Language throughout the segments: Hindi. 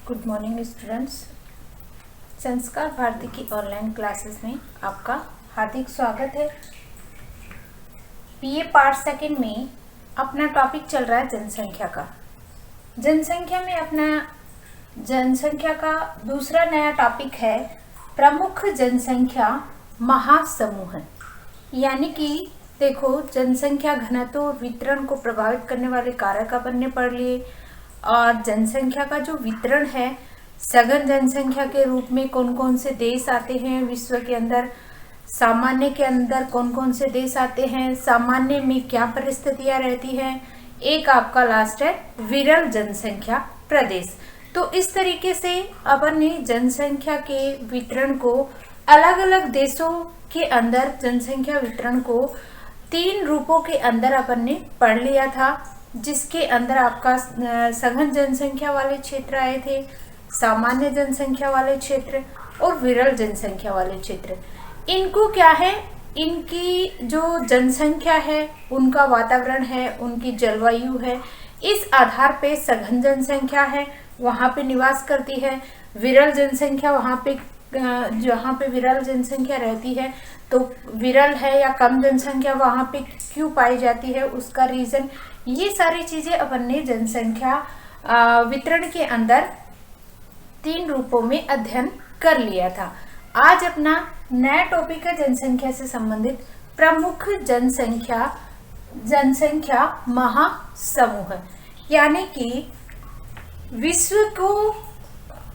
Good morning students. संस्कार भारती की ऑनलाइन क्लासेस में आपका हार्दिक स्वागत है। बीए पार्ट सेकंड में अपना टॉपिक चल रहा है जनसंख्या का। जनसंख्या का दूसरा नया टॉपिक है प्रमुख जनसंख्या महासमूह। यानी कि देखो, जनसंख्या घनत्व और वितरण को प्रभावित करने वाले कारक अपन ने पढ़ लिए। और जनसंख्या का जो वितरण है, सघन जनसंख्या के रूप में कौन कौन से देश आते हैं विश्व के अंदर, सामान्य के अंदर कौन कौन से देश आते हैं, सामान्य में क्या परिस्थितियां रहती हैं, एक आपका लास्ट है विरल जनसंख्या प्रदेश। तो इस तरीके से अपन ने जनसंख्या के वितरण को अलग अलग देशों के अंदर जनसंख्या वितरण को 3 रूपों के अंदर अपन ने पढ़ लिया था, जिसके अंदर आपका सघन जनसंख्या वाले क्षेत्र आए थे, सामान्य जनसंख्या वाले क्षेत्र और विरल जनसंख्या वाले क्षेत्र। इनको क्या है, इनकी जो जनसंख्या है, उनका वातावरण है, उनकी जलवायु है, इस आधार पे सघन जनसंख्या है वहाँ पे निवास करती है, विरल जनसंख्या वहाँ पे जहाँ पे विरल जनसंख्या रहती है, तो विरल है या कम जनसंख्या वहाँ पे क्यों पाई जाती है, उसका रीजन, ये सारी चीजें अपन ने जनसंख्या वितरण के अंदर 3 रूपों में अध्ययन कर लिया था। आज अपना नया टॉपिक है जनसंख्या से संबंधित प्रमुख जनसंख्या महासमूह। यानी कि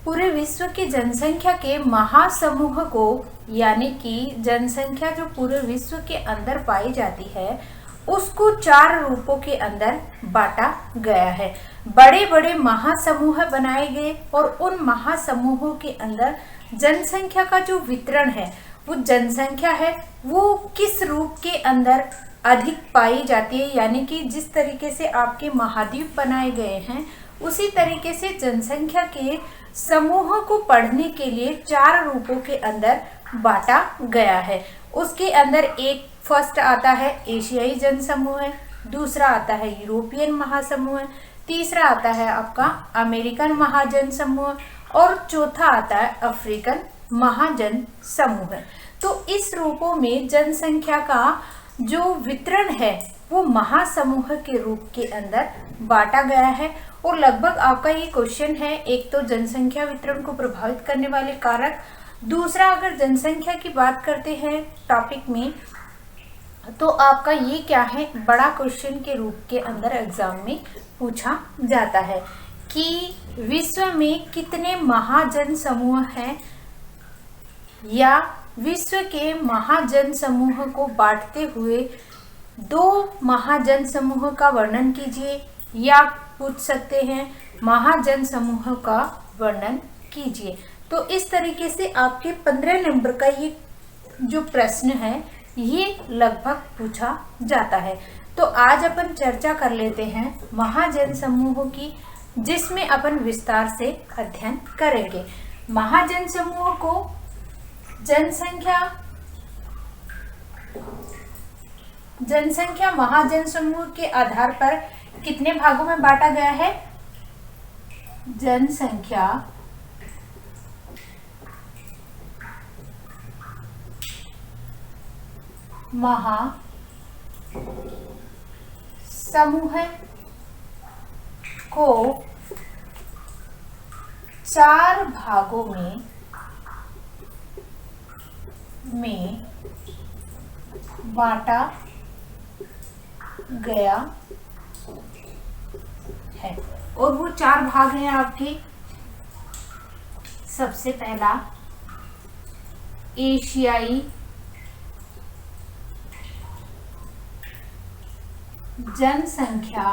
पूरे विश्व की जनसंख्या के महासमूह को, यानी कि जनसंख्या जो पूरे विश्व के अंदर पाई जाती है उसको 4 रूपों के अंदर बांटा गया है। बड़े बड़े महासमूह बनाए गए और उन महासमूहों के अंदर जनसंख्या का जो वितरण है, वो जनसंख्या है वो किस रूप के अंदर अधिक पाई जाती है। यानी कि जिस तरीके से आपके महाद्वीप बनाए गए हैं उसी तरीके से जनसंख्या के समूह को पढ़ने के लिए 4 रूपों के अंदर बांटा गया है। उसके अंदर एक फर्स्ट आता है एशियाई जनसमूह, दूसरा आता है यूरोपियन महासमूह, तीसरा आता है आपका अमेरिकन महाजन समूह और चौथा आता है अफ्रीकन महाजन समूह। तो इस रूपों में जनसंख्या का जो वितरण है वो महासमूह के रूप के अंदर बांटा गया है। और लगभग आपका ये क्वेश्चन है, एक तो जनसंख्या वितरण को प्रभावित करने वाले कारक, दूसरा अगर जनसंख्या की बात करते हैं टॉपिक में तो आपका ये क्या है, बड़ा क्वेश्चन के रूप के अंदर एग्जाम में पूछा जाता है कि विश्व में कितने महाजन समूह हैं, या विश्व के महाजन समूह को बांटते हुए 2 महाजन समूह का वर्णन कीजिए, या पूछ सकते हैं महाजन समूह का वर्णन कीजिए। तो इस तरीके से आपके 15 नंबर का ये जो प्रश्न है ये लगभग पूछा जाता है। तो आज अपन चर्चा कर लेते हैं महाजन समूहों की, जिसमें अपन विस्तार से अध्ययन करेंगे। महाजन समूह को जनसंख्या महाजन समूह के आधार पर कितने भागों में बांटा गया है। जनसंख्या महासमूह को 4 भागों में बांटा गया है। और वो 4 भाग हैं आपके। सबसे पहला एशियाई जनसंख्या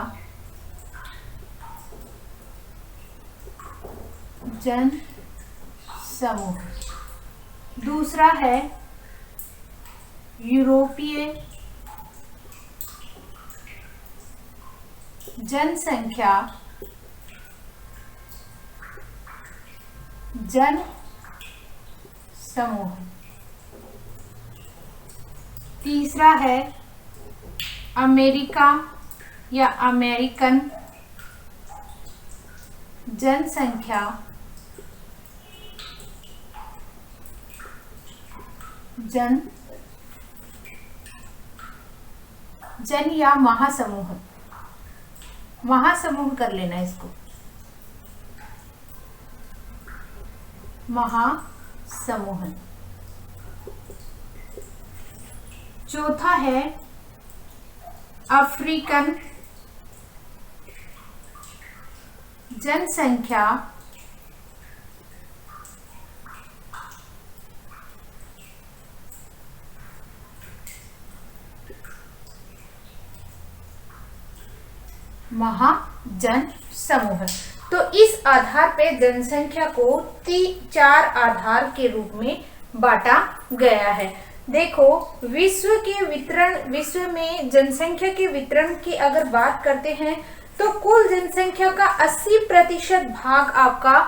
जन समूह, दूसरा है यूरोपीय जनसंख्या जन समूह, तीसरा है अमेरिका या अमेरिकन जनसंख्या जन या महासमूह, महासमूह कर लेना इसको, महासमूह। चौथा है अफ्रीकन जनसंख्या महाजन समूह। तो इस आधार पे जनसंख्या को 4 आधार के रूप में बांटा गया है। देखो, विश्व में जनसंख्या के वितरण की अगर बात करते हैं तो कुल जनसंख्या का 80% भाग आपका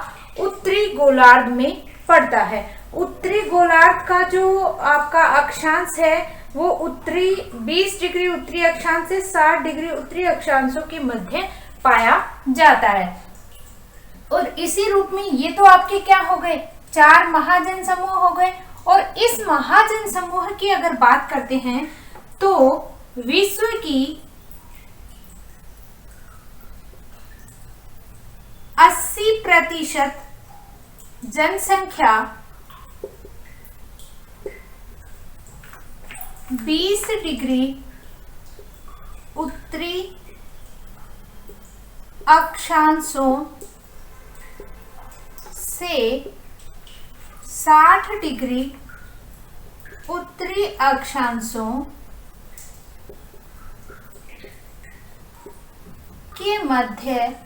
उत्तरी गोलार्ध में पड़ता है। उत्तरी गोलार्ध का जो आपका अक्षांश है वो उत्तरी 20 डिग्री उत्तरी अक्षांश से 60 डिग्री उत्तरी अक्षांशों के मध्य पाया जाता है। और इसी रूप में ये तो आपके क्या हो गए, 4 महाजन समूह हो गए। और इस महाजन समूह की अगर बात करते हैं तो विश्व की 80% जनसंख्या 20 डिग्री उत्तरी अक्षांशों से 60 डिग्री उत्तरी अक्षांशों के मध्य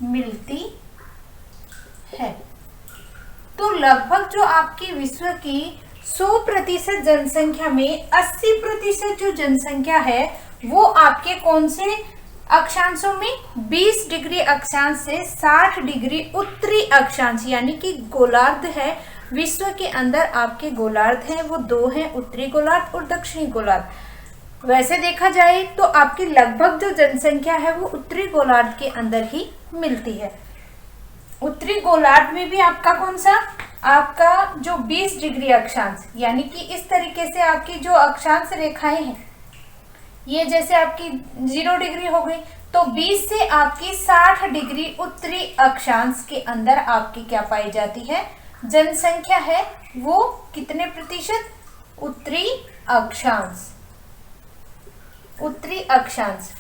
मिलती है। तो लगभग जो आपकी विश्व की 100% जनसंख्या में 80% जो जनसंख्या है वो आपके कौन से अक्षांशों में, 20 डिग्री अक्षांश से 60 डिग्री उत्तरी अक्षांश, यानी कि गोलार्ध है। विश्व के अंदर आपके गोलार्ध हैं वो 2 हैं, उत्तरी गोलार्ध और दक्षिणी गोलार्ध। वैसे देखा जाए तो आपकी लगभग जो जनसंख्या है वो उत्तरी गोलार्ध के अंदर ही मिलती है। उत्तरी गोलार्ध में भी आपका कौन सा, आपका जो 20 डिग्री अक्षांश, यानी कि इस तरीके से आपकी जो अक्षांश रेखाएं हैं ये जैसे आपकी 0 डिग्री हो गई, तो 20 से आपकी 60 डिग्री उत्तरी अक्षांश के अंदर आपकी क्या पाई जाती है, जनसंख्या है वो कितने प्रतिशत, उत्तरी अक्षांश। उत्तरी अक्षांश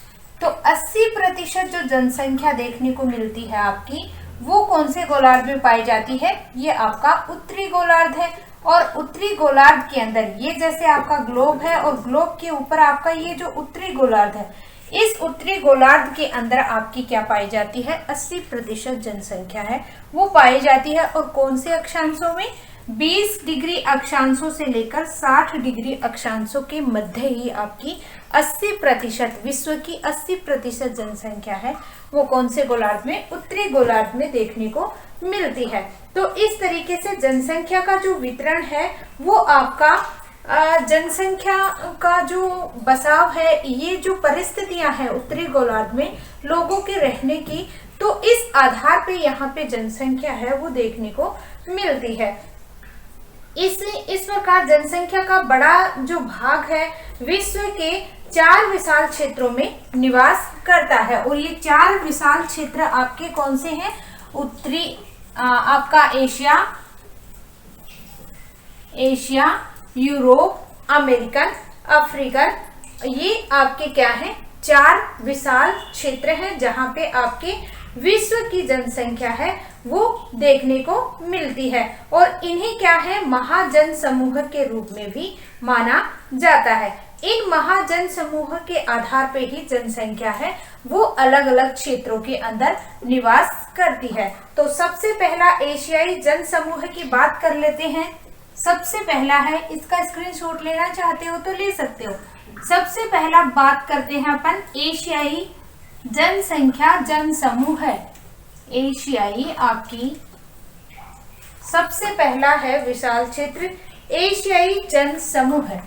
तो 80% जो जनसंख्या देखने को मिलती है आपकी वो कौन से गोलार्ध में पाई जाती है, ये आपका उत्तरी गोलार्ध है। और उत्तरी गोलार्ध के अंदर ये जैसे आपका ग्लोब है और ग्लोब के ऊपर आपका ये जो उत्तरी गोलार्ध है, इस उत्तरी गोलार्ध के अंदर आपकी क्या पाई जाती है, 80% जनसंख्या है वो पाई जाती है। और कौन से अक्षांशों में, 20 डिग्री अक्षांशों से लेकर 60 डिग्री अक्षांशों के मध्य ही आपकी 80%, विश्व की 80% जनसंख्या है वो कौन से गोलार्ध में, उत्तरी गोलार्ध में देखने को मिलती है। तो इस तरीके से जनसंख्या का जो वितरण है वो आपका जनसंख्या का जो बसाव है, ये जो परिस्थितियां हैं उत्तरी गोलार्ध में लोगों के रहने की, तो इस आधार पे यहाँ पे जनसंख्या है वो देखने को मिलती है। इस प्रकार जनसंख्या का बड़ा जो भाग है विश्व के 4 विशाल क्षेत्रों में निवास करता है। और ये 4 विशाल क्षेत्र आपके कौन से हैं, उत्तरी आपका एशिया, यूरोप, अमेरिकन, अफ्रीकन, ये आपके क्या हैं, 4 विशाल क्षेत्र हैं जहां पे आपके विश्व की जनसंख्या है वो देखने को मिलती है। और इन्हें क्या है, महाजन समूह के रूप में भी माना जाता है। इन महाजन समूह के आधार पे ही जनसंख्या है वो अलग अलग क्षेत्रों के अंदर निवास करती है। तो सबसे पहला एशियाई जन समूह की बात कर लेते हैं। सबसे पहला है, इसका स्क्रीनशॉट लेना चाहते हो तो ले सकते हो। सबसे पहला बात करते हैं अपन एशियाई जनसंख्या जन समूह है। एशियाई आपकी सबसे पहला है विशाल क्षेत्र एशियाई जन समूह है।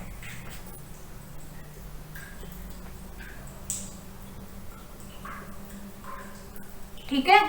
ठीक है,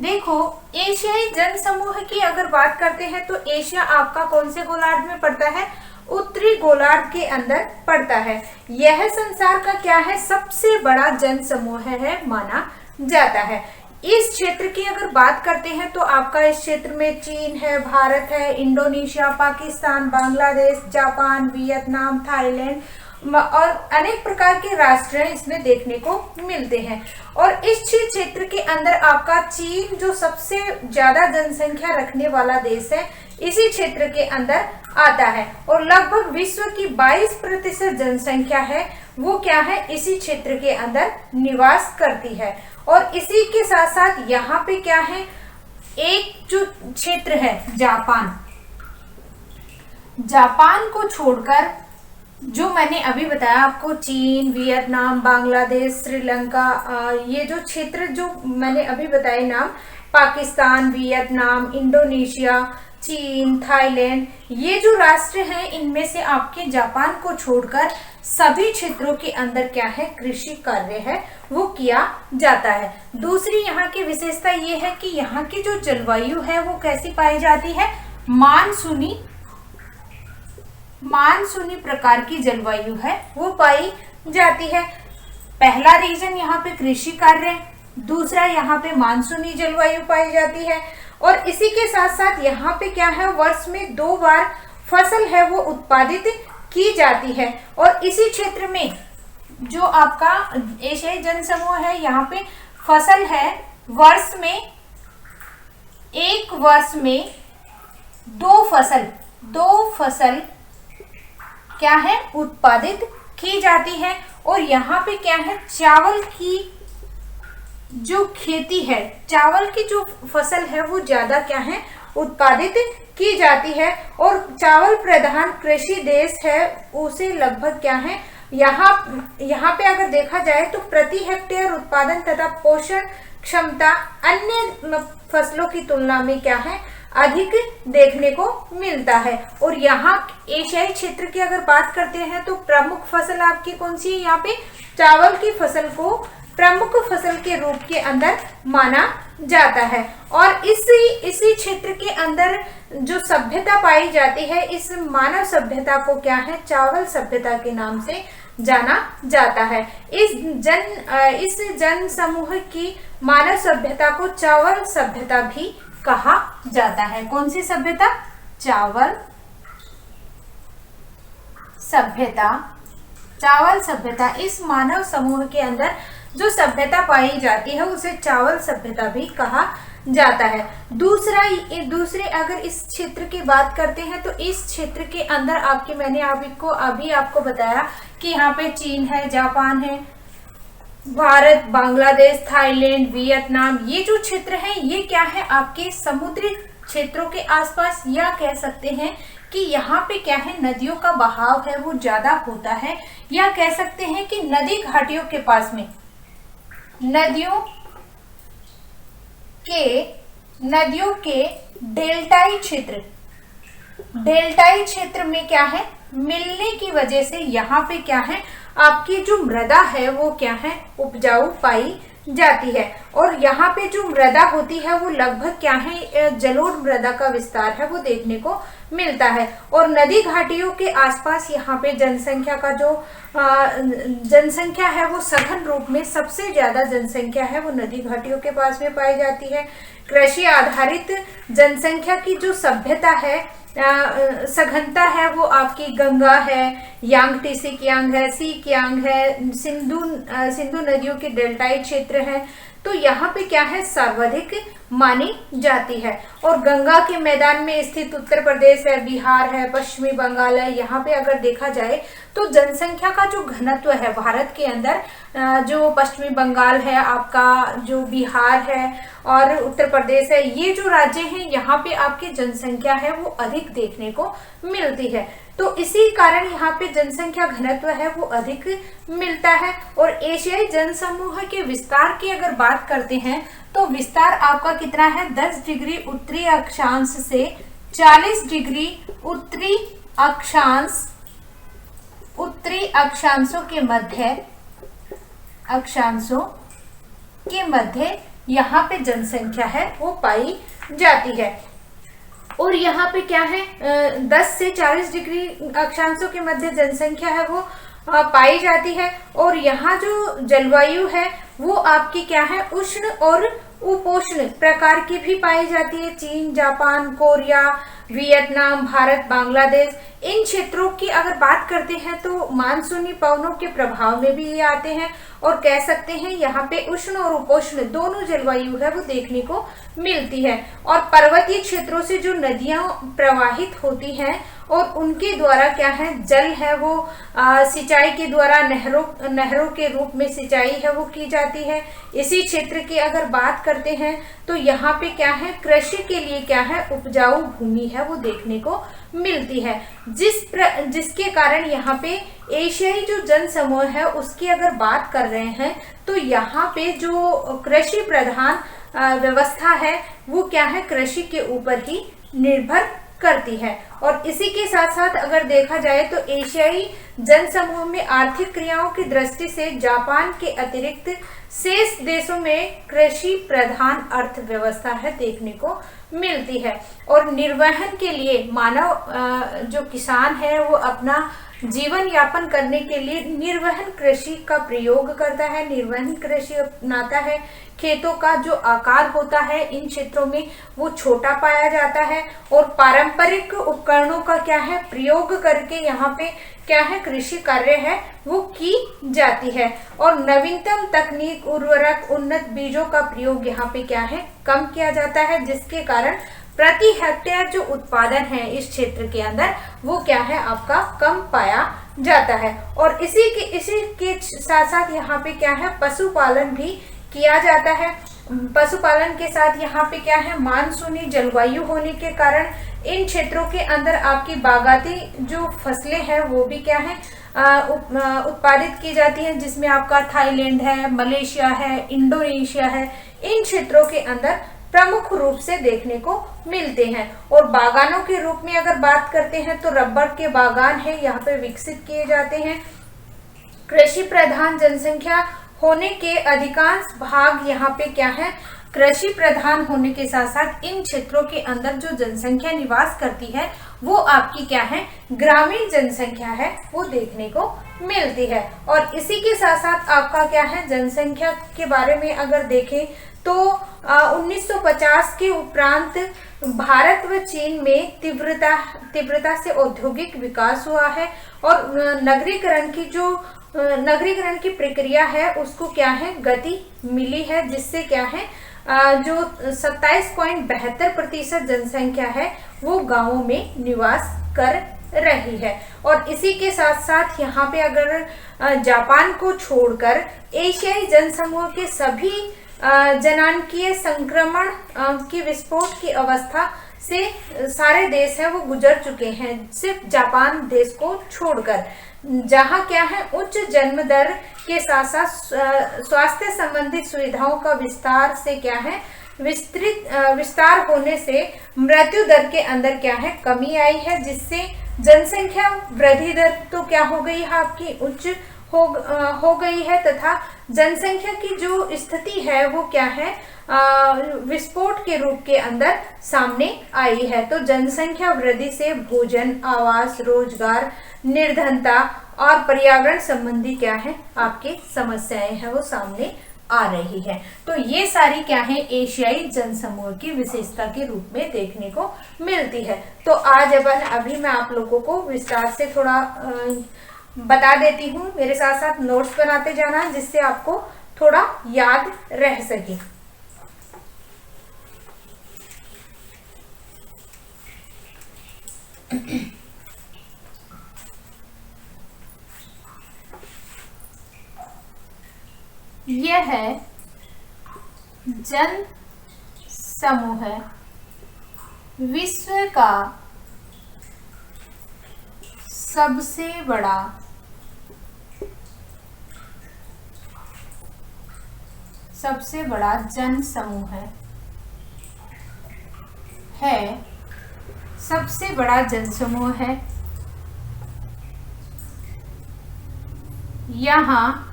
देखो, एशियाई जन समूह की अगर बात करते हैं तो एशिया आपका कौन से गोलार्ध में पड़ता है? उत्तरी गोलार्ध के अंदर पड़ता है। यह संसार का क्या है? सबसे बड़ा जन समूह है माना जाता है। इस क्षेत्र की अगर बात करते हैं तो आपका इस क्षेत्र में चीन है, भारत है, Indonesia, Pakistan, Bangladesh, Japan, Vietnam, Thailand और अनेक प्रकार के राष्ट्र हैं इसमें देखने को मिलते हैं। और इस क्षेत्र के अंदर आपका चीन जो सबसे ज्यादा जनसंख्या रखने वाला देश है, इसी क्षेत्र के अंदर आता है। और लगभग विश्व की 22% जनसंख्या है वो क्या है? इसी क्षेत्र के अंदर निवास करती है। और इसी के साथ साथ यहाँ पे क्या है? एक जो क्षेत्र है जापान, जापान को छोड़कर जो मैंने अभी बताया आपको, चीन, वियतनाम, बांग्लादेश, श्रीलंका, ये जो क्षेत्र जो मैंने अभी बताए नाम, पाकिस्तान, वियतनाम, इंडोनेशिया, चीन, थाईलैंड, ये जो राष्ट्र हैं इनमें से आपके जापान को छोड़कर सभी क्षेत्रों के अंदर क्या है? कृषि कार्य है वो किया जाता है। दूसरी यहाँ की विशेषता ये है कि यहाँ की जो जलवायु है वो कैसी पाई जाती है? मानसूनी प्रकार की जलवायु है वो पाई जाती है। पहला रीजन यहाँ पे कृषि कार्य, दूसरा यहाँ पे मानसूनी जलवायु पाई जाती है। और इसी के साथ साथ यहाँ पे क्या है? वर्ष में 2 बार फसल है वो उत्पादित की जाती है। और इसी क्षेत्र में जो आपका एशियाई जन समूह है, यहाँ पे फसल है एक वर्ष में 2 फसल क्या है? उत्पादित की जाती है। और यहाँ पे क्या है? चावल की जो खेती है, चावल की जो फसल है वो ज्यादा क्या है? उत्पादित की जाती है। और चावल प्रधान कृषि देश है उसे लगभग क्या है? यहाँ पे अगर देखा जाए तो प्रति हेक्टेयर उत्पादन तथा पोषण क्षमता अन्य फसलों की तुलना में क्या है? अधिक देखने को मिलता है। और यहाँ एशियाई क्षेत्र की अगर बात करते हैं तो प्रमुख फसल आपकी कौन सी है? यहाँ पे चावल की फसल को प्रमुख फसल के रूप के अंदर माना जाता है। और इसी क्षेत्र के अंदर जो सभ्यता पाई जाती है, इस मानव सभ्यता को क्या है? चावल सभ्यता के नाम से जाना जाता है। इस जन समूह की मानव सभ्यता को चावल सभ्यता भी कहा जाता है। कौन सी सभ्यता? चावल सभ्यता। इस मानव समूह के अंदर जो सभ्यता पाई जाती है उसे चावल सभ्यता भी कहा जाता है। दूसरे अगर इस क्षेत्र की बात करते हैं तो इस क्षेत्र के अंदर मैंने अभी आपको बताया कि यहाँ पे चीन है, जापान है, भारत, बांग्लादेश, थाईलैंड, वियतनाम, ये जो क्षेत्र है ये क्या है? आपके समुद्री क्षेत्रों के आसपास, या कह सकते हैं कि यहाँ पे क्या है? नदियों का बहाव है वो ज्यादा होता है, या कह सकते हैं कि नदी घाटियों के पास में नदियों के डेल्टाई क्षेत्र में क्या है? मिलने की वजह से यहाँ पे क्या है? आपकी जो मृदा है वो क्या है? उपजाऊ पाई जाती है। और यहाँ पे जो मृदा होती है वो लगभग क्या है? जलोढ़ मृदा का विस्तार है वो देखने को मिलता है। और नदी घाटियों के आसपास यहाँ पे जनसंख्या है वो सघन रूप में सबसे ज्यादा जनसंख्या है वो नदी घाटियों के पास में पाई जाती है। कृषि आधारित जनसंख्या की जो सभ्यता है, सघनता है वो आपकी गंगा है, यांगटीसी कियांग है, सी कियांग है, सिंधु नदियों के डेल्टाई क्षेत्र है, तो यहाँ पे क्या है? सर्वाधिक मानी जाती है। और गंगा के मैदान में स्थित उत्तर प्रदेश है, बिहार है, पश्चिमी बंगाल है, यहाँ पे अगर देखा जाए तो जनसंख्या का जो घनत्व है भारत के अंदर, जो पश्चिमी बंगाल है, आपका जो बिहार है और उत्तर प्रदेश है, ये जो राज्य हैं यहाँ पे आपकी जनसंख्या है वो अधिक देखने को मिलती है। तो इसी कारण यहाँ पे जनसंख्या घनत्व है वो अधिक मिलता है। और एशियाई जनसमूह के विस्तार की अगर बात करते हैं तो विस्तार आपका कितना है? 10 डिग्री उत्तरी अक्षांश से 40 डिग्री उत्तरी अक्षांशों के मध्य यहाँ पे जनसंख्या है वो पाई जाती है। और यहाँ पे क्या है 10 से 40 डिग्री अक्षांशों के मध्य जनसंख्या है वो पाई जाती है। और यहाँ जो जलवायु है वो आपकी क्या है उष्ण और उपोष्ण प्रकार की भी पाई जाती है। चीन, Japan, Korea, Vietnam, Bharat, Bangladesh, इन क्षेत्रों की अगर बात करते हैं तो मानसूनी पवनों के प्रभाव में भी ये आते हैं। और कह सकते हैं यहाँ पे उष्ण और उपोष्ण दोनों जलवायु है वो देखने को मिलती है। और पर्वतीय क्षेत्रों से जो नदियां प्रवाहित होती हैं और उनके द्वारा क्या है जल है वो सिंचाई के द्वारा नहरों के रूप में सिंचाई है वो की जाती है। इसी क्षेत्र की अगर बात करते हैं तो यहाँ पे क्या है कृषि के लिए क्या है उपजाऊ भूमि है वो देखने को मिलती है। जिसके कारण यहाँ पे एशियाई जो जन समूह है उसकी अगर बात कर रहे हैं तो यहाँ पे जो कृषि प्रधान व्यवस्था है वो क्या है कृषि के ऊपर ही निर्भर करती है। और इसी के साथ साथ अगर देखा जाए तो एशियाई जनसमूह में आर्थिक क्रियाओं की दृष्टि से जापान के अतिरिक्त शेष देशों में कृषि प्रधान अर्थव्यवस्था है देखने को मिलती है। और निर्वहन के लिए मानव जो किसान है वो अपना जीवन यापन करने के लिए निर्वहन कृषि का प्रयोग करता है, निर्वहन कृषि अपनाता है। खेतों का जो आकार होता है इन क्षेत्रों में वो छोटा पाया जाता है और पारंपरिक उपकरणों का क्या है प्रयोग करके यहाँ पे क्या है कृषि कार्य है वो की जाती है। और नवीनतम तकनीक, उर्वरक, उन्नत बीजों का प्रयोग यहाँ पे क्या है कम किया जाता है, जिसके कारण प्रति हेक्टेयर जो उत्पादन है इस क्षेत्र के अंदर वो क्या है आपका कम पाया जाता है। और इसी के साथ साथ यहाँ पे क्या है पशुपालन भी किया जाता है। पशुपालन के साथ यहाँ पे क्या है मानसूनी जलवायु होने के कारण इन क्षेत्रों के अंदर आपकी बागाती जो फसलें हैं वो भी क्या है उत्पादित की जाती हैं, जिसमें आपका थाईलैंड है, मलेशिया है, इंडोनेशिया है, इन क्षेत्रों के अंदर प्रमुख रूप से देखने को मिलते हैं। और बागानों के रूप में अगर बात करते हैं तो रबर के बागान है यहाँ पे विकसित किए जाते हैं। कृषि प्रधान जनसंख्या होने के अधिकांश भाग यहाँ पे क्या है कृषि प्रधान होने के साथ साथ इन क्षेत्रों के अंदर जो जनसंख्या निवास करती है वो आपकी क्या है ग्रामीण जनसंख्या है वो देखने को मिलती है। और इसी के साथ साथ आपका क्या है जनसंख्या के बारे में अगर देखें तो 1950 के उपरांत भारत व चीन में तीव्रता से औद्योगिक विकास हुआ है और नगरीकरण की प्रक्रिया है उसको क्या है गति मिली है, जिससे क्या है जो 27.72% जनसंख्या है वो गांवों में निवास कर रही है। और इसी के साथ साथ यहाँ पे अगर जापान को छोड़कर एशियाई जनसमूह के सभी जनांकीय संक्रमण की विस्फोट की अवस्था से सारे देश है वो गुजर चुके हैं, सिर्फ जापान देश को छोड़कर, जहां क्या है उच्च जन्म दर के साथ साथ स्वास्थ्य संबंधित सुविधाओं का विस्तार से क्या है विस्तार होने से मृत्यु दर के अंदर क्या है कमी आई है, जिससे जनसंख्या वृद्धि दर तो क्या हो गई है आपकी उच्च हो गई है तथा जनसंख्या की जो स्थिति है वो क्या है विस्फोट के रूप के अंदर सामने आई है। तो जनसंख्या वृद्धि से भोजन, आवास, रोजगार, निर्धनता और पर्यावरण संबंधी क्या है आपके समस्याएं हैं वो सामने आ रही है। तो ये सारी क्या है एशियाई जनसमूह की विशेषता के रूप में देखने को मिलती है। तो आज अभी मैं आप लोगों को विस्तार से थोड़ा बता देती हूँ, मेरे साथ साथ नोट्स बनाते जाना जिससे आपको थोड़ा याद रह सके। यह है जन समूह विश्व का सबसे बड़ा जन समूह है सबसे बड़ा जनसमूह है। यहाँ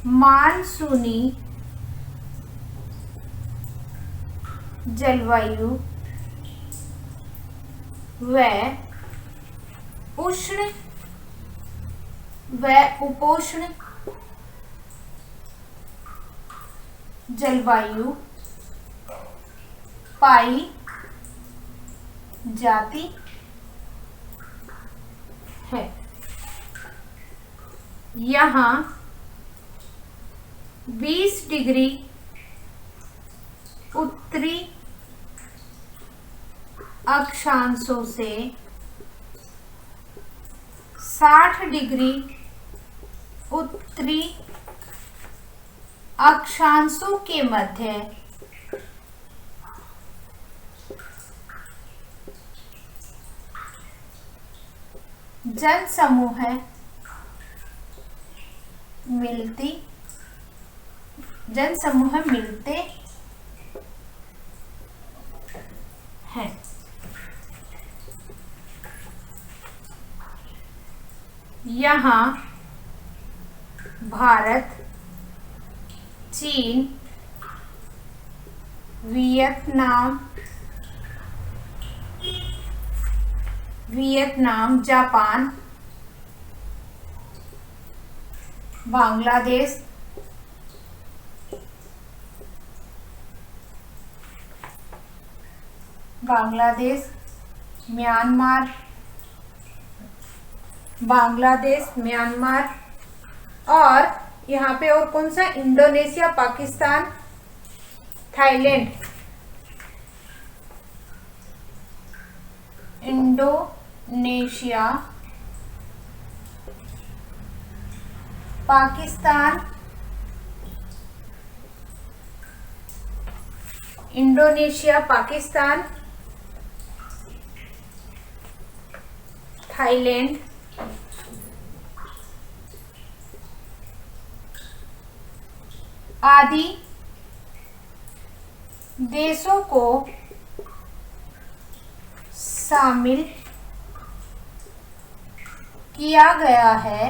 मानसूनी जलवायु व उष्ण व उपोष्ण जलवायु पाई जाती है। यहाँ 20 डिग्री उत्तरी अक्षांशों से 60 डिग्री उत्तरी अक्षांशों के मध्य जनसमूह मिलते हैं। यहाँ भारत, चीन, वियतनाम, जापान, बांग्लादेश, म्यांमार और यहाँ पे और कौन सा, Indonesia, Pakistan, Thailand, Indonesia, Pakistan, Thailand, आदि देशों को शामिल किया गया है।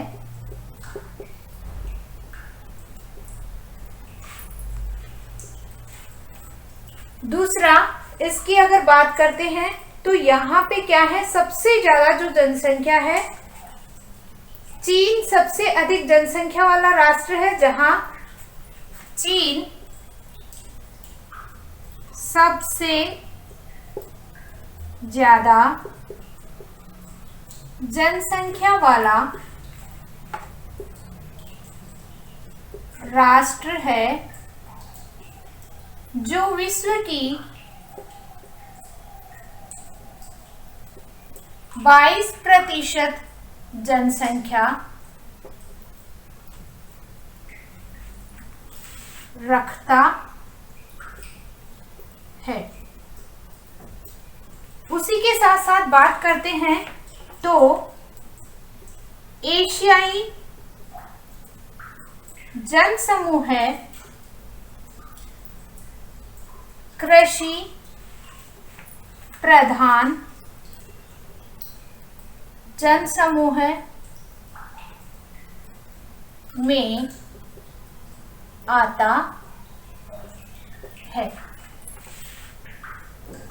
दूसरा, इसकी अगर बात करते हैं तो यहाँ पे क्या है, सबसे ज्यादा जो जनसंख्या है, चीन सबसे अधिक जनसंख्या वाला राष्ट्र है, जहां चीन सबसे ज्यादा जनसंख्या वाला राष्ट्र है, जो विश्व की 22% जनसंख्या रखता है। उसी के साथ साथ बात करते हैं तो एशियाई जनसमूह है, कृषि प्रधान जनसमूह में आता है।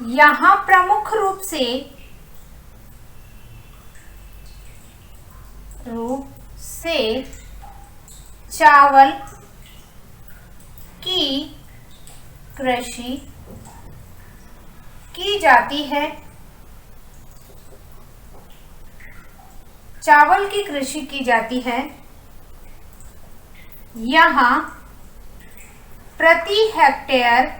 यहाँ प्रमुख रूप से चावल की कृषि की जाती है। चावल की कृषि की जाती है। यहाँ प्रति हेक्टेयर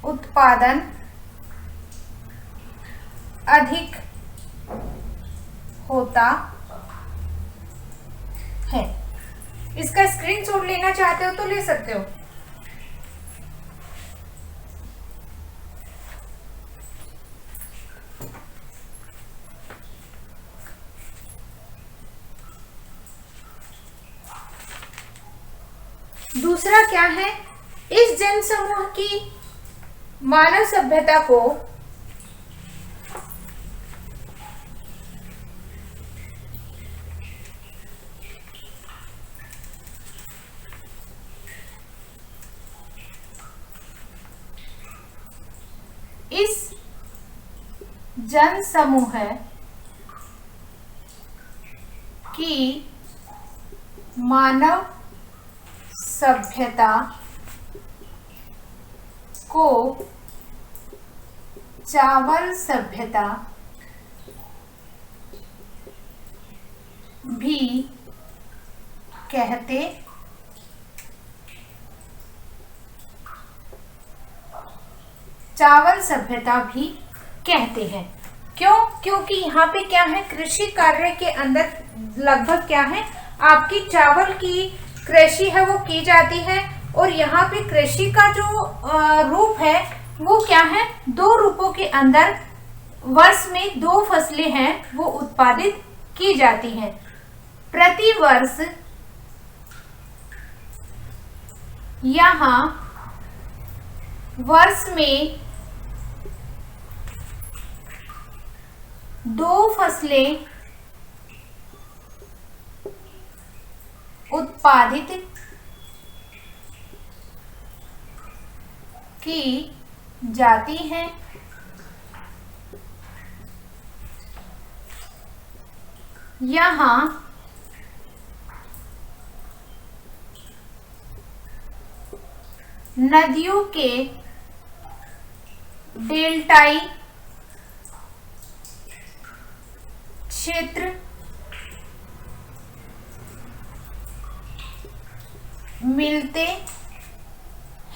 उत्पादन अधिक होता है। इसका स्क्रीनशॉट लेना चाहते हो तो ले सकते हो। दूसरा क्या है, इस जनसमूह की मानव सभ्यता को जन समूह की मानव सभ्यता को चावल सभ्यता भी कहते हैं। क्यों? क्योंकि यहाँ पे क्या है, कृषि कार्य के अंदर लगभग क्या है, आपकी चावल की कृषि है वो की जाती है। और यहाँ पे कृषि का जो रूप है वो क्या है, 2 रूपों के अंदर वर्ष में 2 फसलें हैं वो उत्पादित की जाती हैं। प्रति वर्ष यहाँ वर्ष में 2 फसलें उत्पादित की जाती हैं। यहाँ नदियों के डेल्टाई क्षेत्र मिलते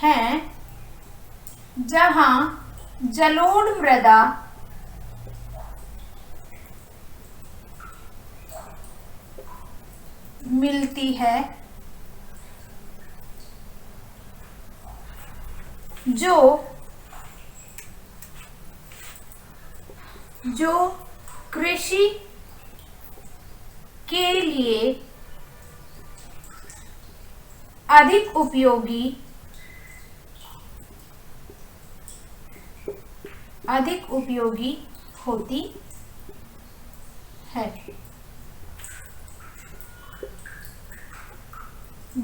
हैं, जहां जलोढ़ मृदा मिलती है, जो कृषि के लिए अधिक उपयोगी होती है।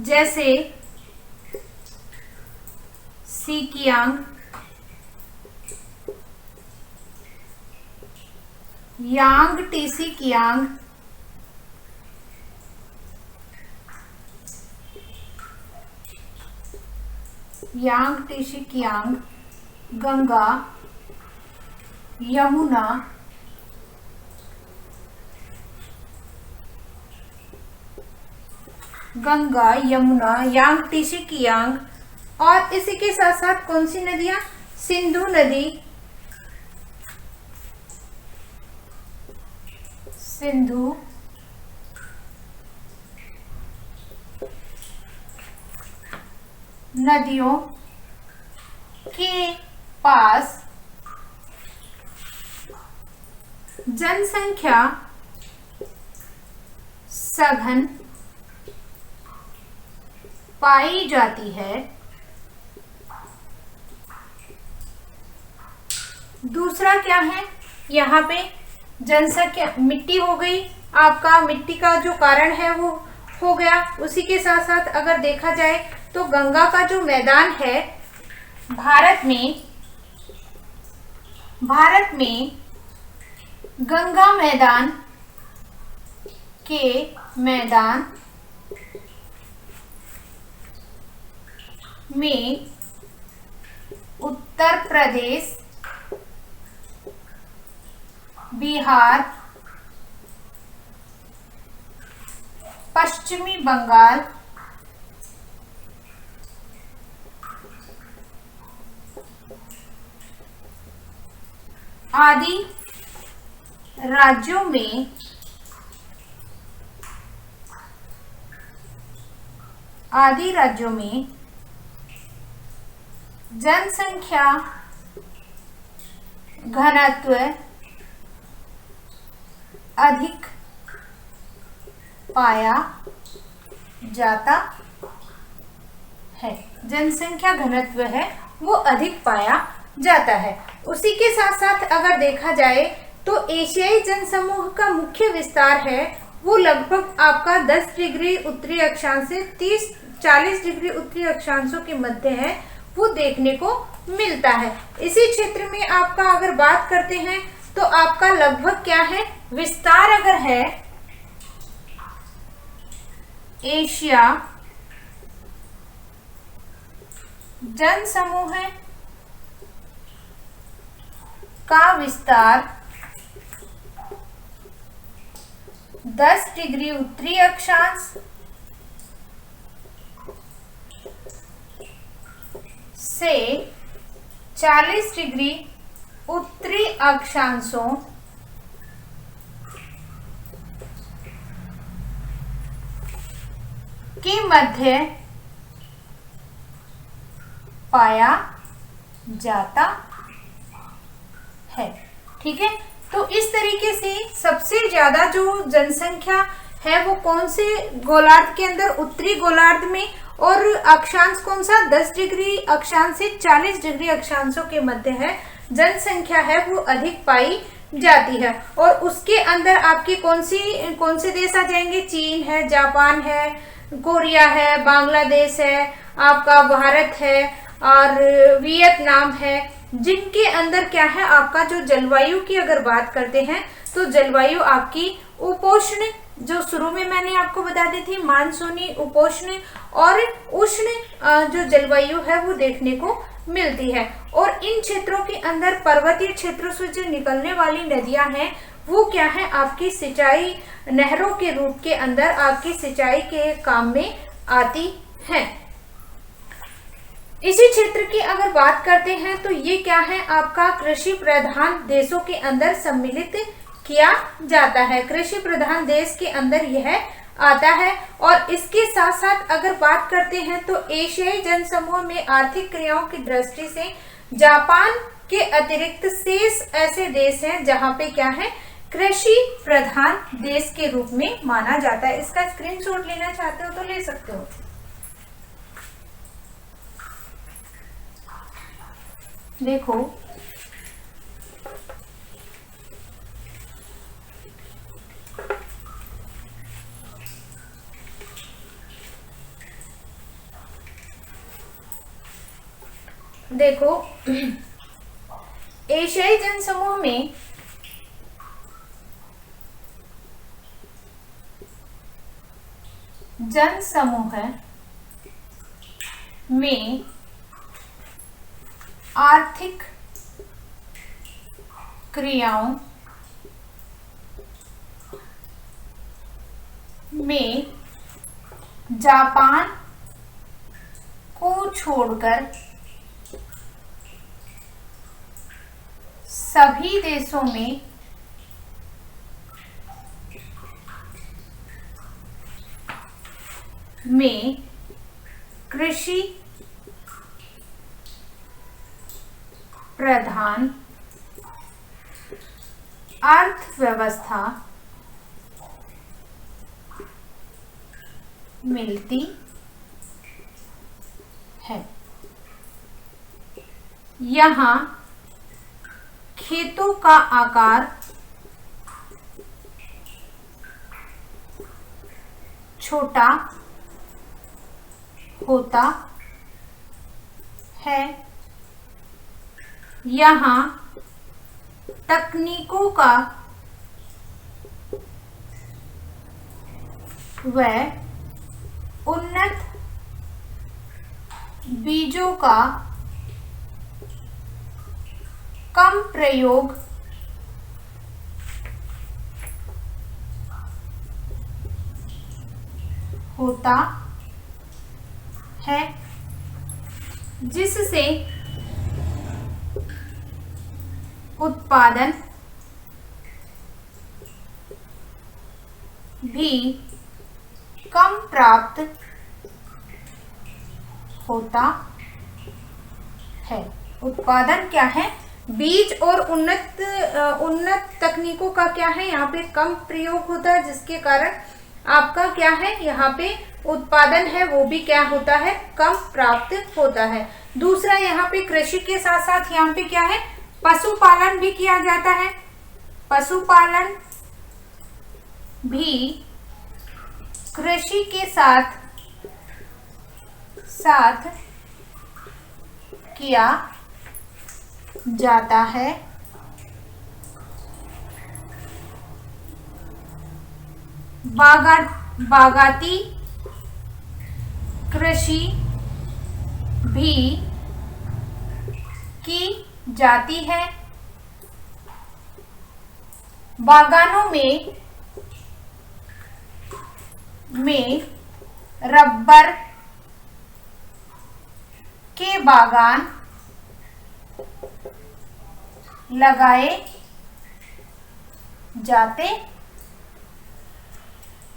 जैसे सीकियांग, यांगटीसी कियांग, गंगा, यमुना, यांगटीसी कियांग, और इसी के साथ साथ कौन सी नदियां, सिंधु नदी, नदियों के पास जनसंख्या सघन पाई जाती है। दूसरा क्या है, यहाँ पे जनसंख्या, मिट्टी हो गई, आपका मिट्टी का जो कारण है वो हो गया। उसी के साथ साथ अगर देखा जाए तो गंगा का जो मैदान है भारत में गंगा मैदान के मैदान में उत्तर प्रदेश, बिहार, पश्चिमी बंगाल, आदि राज्यों में जनसंख्या घनत्व अधिक पाया जाता है। जनसंख्या घनत्व है वो अधिक पाया जाता है। उसी के साथ साथ अगर देखा जाए तो एशियाई जनसमूह का मुख्य विस्तार है वो लगभग आपका 10 डिग्री उत्तरी अक्षांश से 30-40 डिग्री उत्तरी अक्षांशों के मध्य है वो देखने को मिलता है। इसी क्षेत्र में आपका अगर बात करते हैं तो आपका लगभग क्या है, विस्तार अगर है एशिया जनसमूह का विस्तार 10 डिग्री उत्तरी अक्षांश से 40 डिग्री उत्तरी अक्षांशों के मध्य पाया जाता है। ठीक है, तो इस तरीके से सबसे ज्यादा जो जनसंख्या है वो कौन से गोलार्ध के अंदर, उत्तरी गोलार्ध में, और अक्षांश कौन सा, 10 डिग्री अक्षांश से 40 डिग्री अक्षांशों के मध्य है, जनसंख्या है वो अधिक पाई जाती है। और उसके अंदर आपके कौन से देश आ जाएंगे, चीन है, जापान है, कोरिया है, बांग्लादेश है, आपका भारत है और वियतनाम है, जिनके अंदर क्या है आपका जो जलवायु की अगर बात करते हैं तो जलवायु आपकी उपोष्ण, जो शुरू में मैंने आपको बता दी थी, मानसूनी, उपोष्ण और उष्ण जो जलवायु है वो देखने को मिलती है। और इन क्षेत्रों के अंदर पर्वतीय क्षेत्रों से जो निकलने वाली नदियां हैं वो क्या है आपकी सिंचाई, नहरों के रूप के अंदर आपकी सिंचाई के काम में आती हैं। इसी क्षेत्र की अगर बात करते हैं तो ये क्या है आपका कृषि प्रधान देशों के अंदर सम्मिलित किया जाता है, कृषि प्रधान देश के अंदर यह आता है। और इसके साथ साथ अगर बात करते हैं तो एशियाई जनसमूह में आर्थिक क्रियाओं की दृष्टि से जापान के अतिरिक्त शेष ऐसे देश हैं जहां पे क्या है कृषि प्रधान देश के रूप में माना जाता है। इसका स्क्रीनशॉट लेना चाहते हो तो ले सकते हो। देखो देखो एशियाई जनसमूह में आर्थिक क्रियाओं में जापान को छोड़कर सभी देशों में कृषि प्रधान अर्थव्यवस्था मिलती है। यहाँ खेतों का आकार छोटा होता है। यहाँ तकनीकों का व उन्नत बीजों का कम प्रयोग होता है, जिससे उत्पादन भी कम प्राप्त होता है। उत्पादन क्या है, बीज और उन्नत तकनीकों का क्या है यहाँ पे कम प्रयोग होता है, जिसके कारण आपका क्या है यहाँ पे उत्पादन है वो भी क्या होता है, कम प्राप्त होता है। दूसरा यहाँ पे कृषि के साथ साथ यहाँ पे क्या है पशुपालन भी किया जाता है। पशुपालन भी कृषि के साथ किया जाता है। बागाती कृषि भी की जाती है। बागानों में रबर के बागान लगाए जाते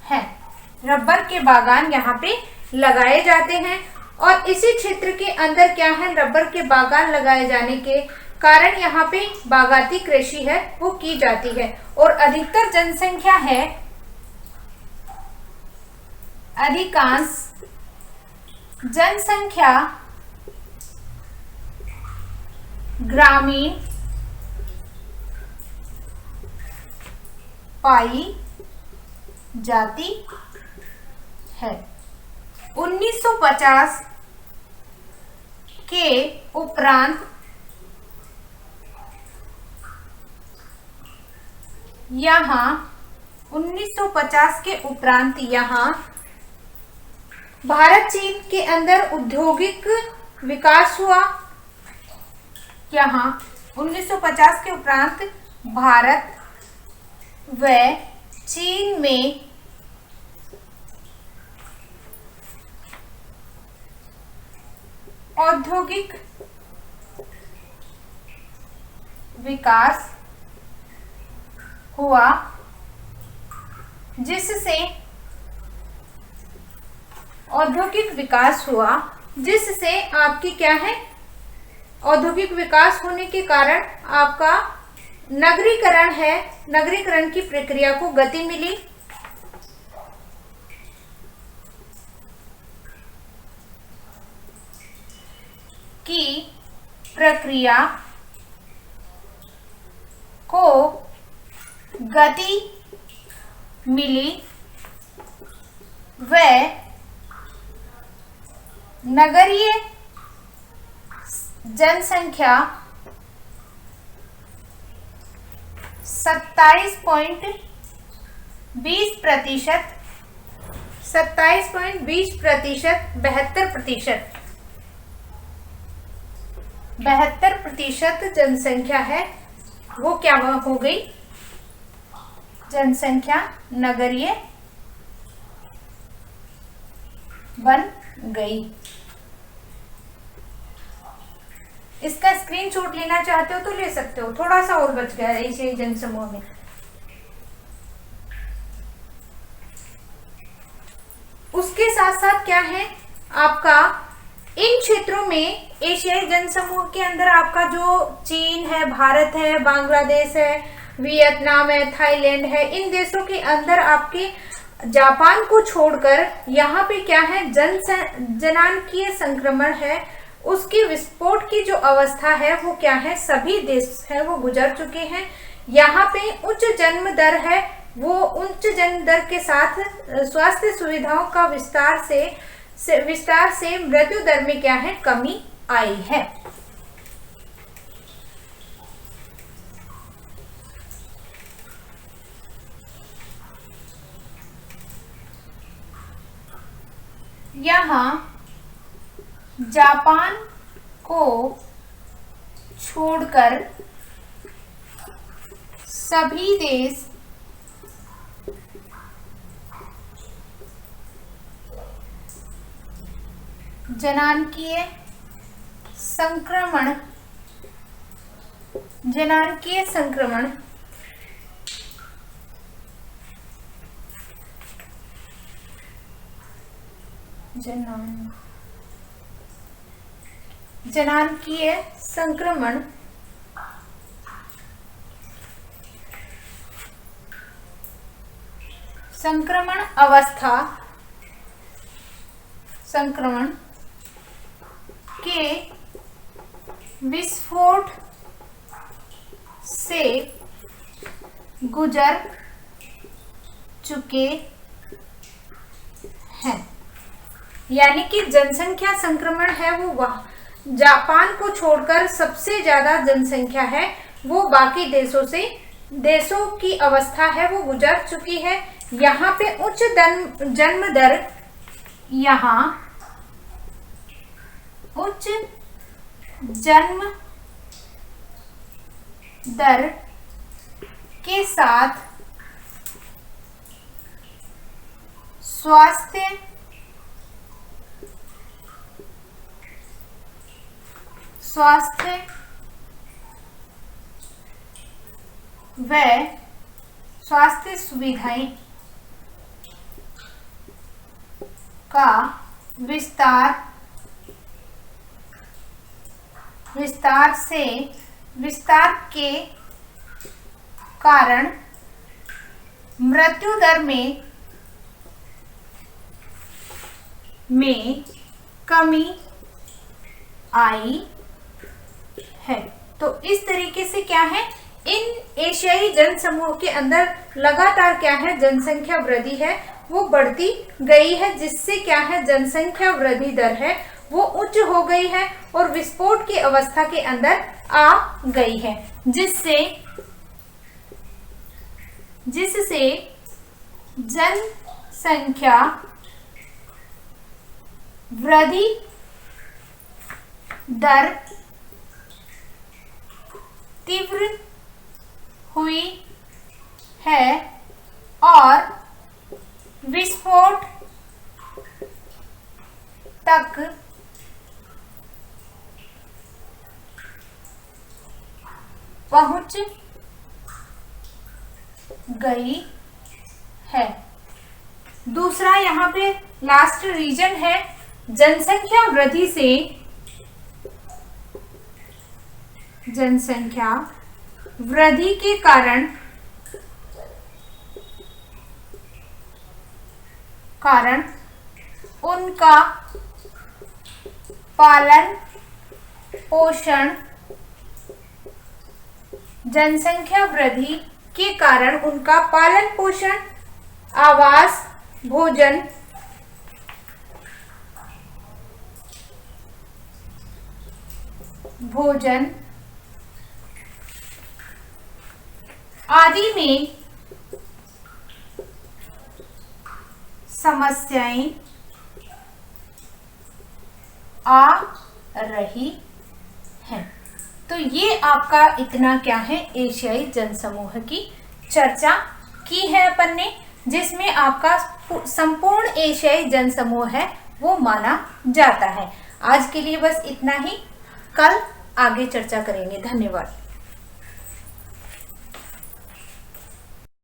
हैं। रबर के बागान यहाँ पे लगाए जाते हैं और इसी क्षेत्र के अंदर क्या है, रबर के बागान लगाए जाने के कारण यहाँ पे बागाती कृषि है वो की जाती है और अधिकतर जनसंख्या है, अधिकांश जनसंख्या ग्रामीण पाई जाती है। 1950 के उपरांत यहाँ 1950 के उपरांत यहाँ भारत चीन के अंदर औद्योगिक विकास हुआ। यहाँ 1950 के उपरांत भारत व चीन में औद्योगिक विकास हुआ, जिससे औद्योगिक विकास हुआ जिससे आपकी क्या है, औद्योगिक विकास होने के कारण आपका नगरीकरण है, नगरीकरण की प्रक्रिया को गति मिली। की प्रक्रिया को गति मिली व नगरीय जनसंख्या 27.20%, 72% जनसंख्या है वो क्या हो गई, जनसंख्या नगरीय बन गई। इसका स्क्रीनशॉट लेना चाहते हो तो ले सकते हो, थोड़ा सा और बच गया है इसे जनसमूह में। उसके साथ साथ क्या है आपका इन क्षेत्रों में, एशियाई जनसमूह के अंदर आपका जो चीन है, भारत है, बांग्लादेश है, वियतनाम है, थाईलैंड है, इन देशों के अंदर आपके जापान को छोड़कर यहाँ पे क्या है, जनांकीय संक्रमण है, उसकी विस्फोट की जो अवस्था है वो क्या है, सभी देश है वो गुजर चुके हैं। यहाँ पे उच्च जन्म दर है, वो उच्च जन्म दर के साथ स्वास्थ्य सुविधाओं का विस्तार से मृत्यु दर में क्या है, कमी आई है। यहाँ जापान को छोड़कर सभी देश जनांकीय संक्रमण जनांकीय संक्रमण अवस्था के विस्फोट से गुजर चुके हैं। यानी कि जनसंख्या संक्रमण है वो जापान को छोड़कर सबसे ज्यादा जनसंख्या है वो बाकी देशों की अवस्था है वो गुजर चुकी है। यहाँ पे उच्च जन्म दर, यहाँ उच्च जन्म दर के साथ स्वास्थ्य व स्वास्थ्य सुविधाएं का विस्तार के कारण मृत्यु दर में कमी आई है। तो इस तरीके से क्या है, इन एशियाई जनसमूह के अंदर लगातार क्या है, जनसंख्या वृद्धि है वो बढ़ती गई है, जिससे क्या है, जनसंख्या वृद्धि दर है वो उच्च हो गई है और विस्फोट की अवस्था के अंदर आ गई है, जिससे जनसंख्या वृद्धि दर तीव्र हुई है और विस्फोट तक पहुंच गई है। दूसरा यहाँ पे लास्ट रीजन है, जनसंख्या वृद्धि के कारण उनका पालन पोषण, जनसंख्या वृद्धि के कारण उनका पालन पोषण, आवास, भोजन आदि में समस्याएं आ रही हैं। तो ये आपका इतना क्या है, एशियाई जनसमूह की चर्चा की है अपन ने, जिसमें आपका संपूर्ण एशियाई जनसमूह है वो माना जाता है। आज के लिए बस इतना ही, कल आगे चर्चा करेंगे। धन्यवाद।